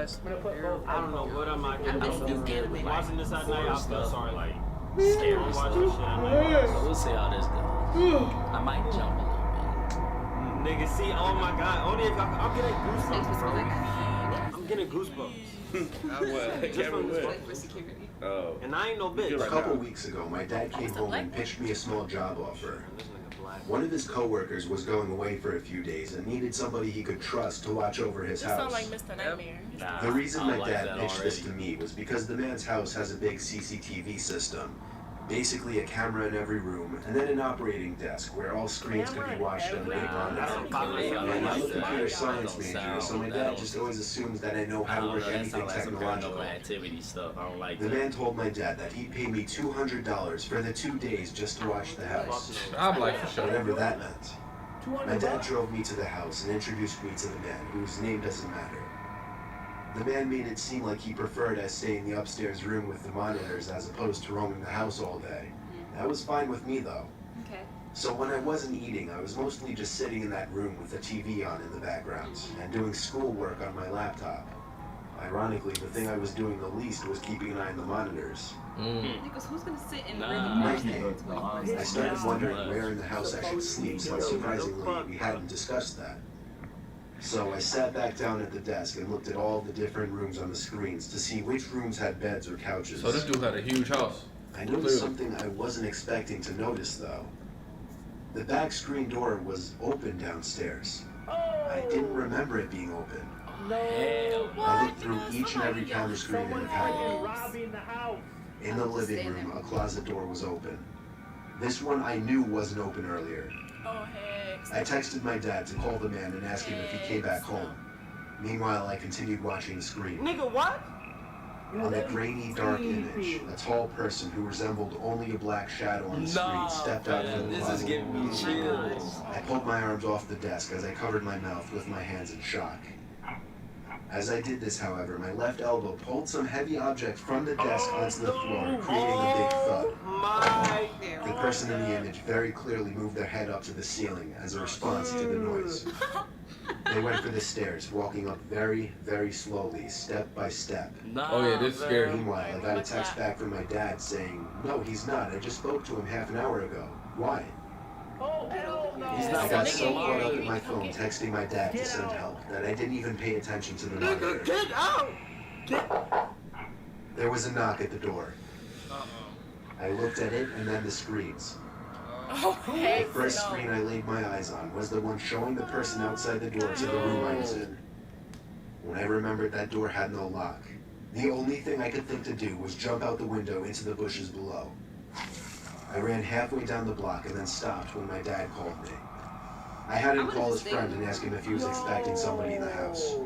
last. I don't know what I'm not getting. Watching this at night, I feel sorry. Like, scared watching this shit at night. So we'll see how this goes. I might jump a little Nigga, see, oh my god, only if I'm getting goosebumps, bro. I'm getting goosebumps. Just from this fucking. Oh. And I ain't no bitch. A couple weeks ago, my dad came home and pitched me a small job offer. One of his coworkers was going away for a few days and needed somebody he could trust to watch over his house. Sound like Mr. Nightmare. The reason my dad pitched this to me was because the man's house has a big CCTV system. Basically a camera in every room, and then an operating desk where all screens could be watched on the big monitor. I'm a computer science major, so my dad just always assumes that I know how to work anything technological. activity stuff. I don't like The man told my dad that he'd pay me $200 for the 2 days just to watch the house. I'm like for sure. Whatever that meant. My dad drove me to the house and introduced me to the man, whose name doesn't matter. The man made it seem like he preferred I stay in the upstairs room with the monitors as opposed to roaming the house all day. That was fine with me though. Okay. So when I wasn't eating, I was mostly just sitting in that room with the TV on in the background and doing schoolwork on my laptop. Ironically, the thing I was doing the least was keeping an eye on the monitors. Because who's gonna sit and Night came. I started wondering where in the house I should sleep, since surprisingly we hadn't discussed that. So I sat back down at the desk and looked at all the different rooms on the screens to see which rooms had beds or couches. So this dude had a huge house. I noticed something I wasn't expecting to notice though. The back screen door was open downstairs. I didn't remember it being open. I looked through each and every camera screen in the cabinet. In the living room, a closet door was open. This one I knew wasn't open earlier. I texted my dad to call the man and ask him if he came back home. Meanwhile, I continued watching the screen. Nigga, what? On the grainy, dark image, a tall person who resembled only a black shadow on the screen stepped out from the closet. This is giving me chills. I pulled my arms off the desk as I covered my mouth with my hands in shock. As I did this, however, my left elbow pulled some heavy object from the desk onto the floor, creating a big thud. The person in the image very clearly moved their head up to the ceiling as a response to the noise. They went for the stairs, walking up very, very slowly, step by step. Oh yeah, this is scary. Meanwhile, I got a text back from my dad saying, "No, he's not. I just spoke to him half an hour ago. Why?" I got so caught up in my phone texting my dad to send help that I didn't even pay attention to the monitor. Get out! There was a knock at the door. I looked at it and then the screens. The first screen I laid my eyes on was the one showing the person outside the door to the room I was in. When I remembered that door had no lock, the only thing I could think to do was jump out the window into the bushes below. I ran halfway down the block and then stopped when my dad called me. I had him call his friend and ask him if he was expecting somebody in the house.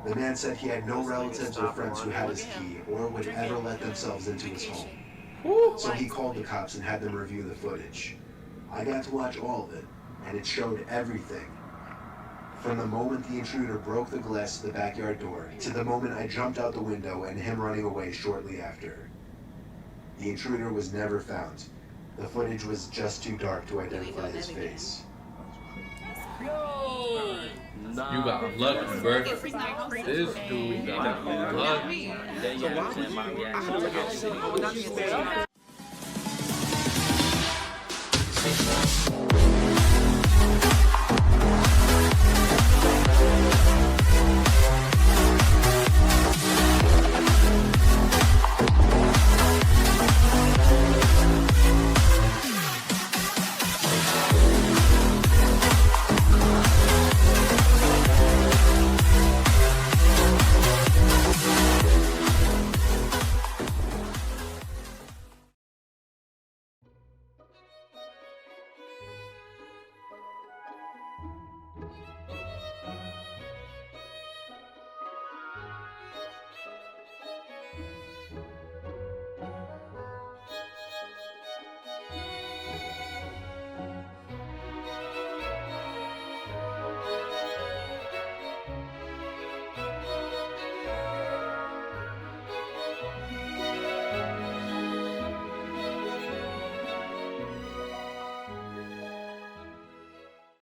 The man said he had no relatives or friends who had his key or would ever let themselves into his home. So he called the cops and had them review the footage. I got to watch all of it, and it showed everything. From the moment the intruder broke the glass to the backyard door, to the moment I jumped out the window and him running away shortly after. The intruder was never found. The footage was just too dark to identify his face. You got lucky, bro. This dude got lucky. Then you understand my reaction.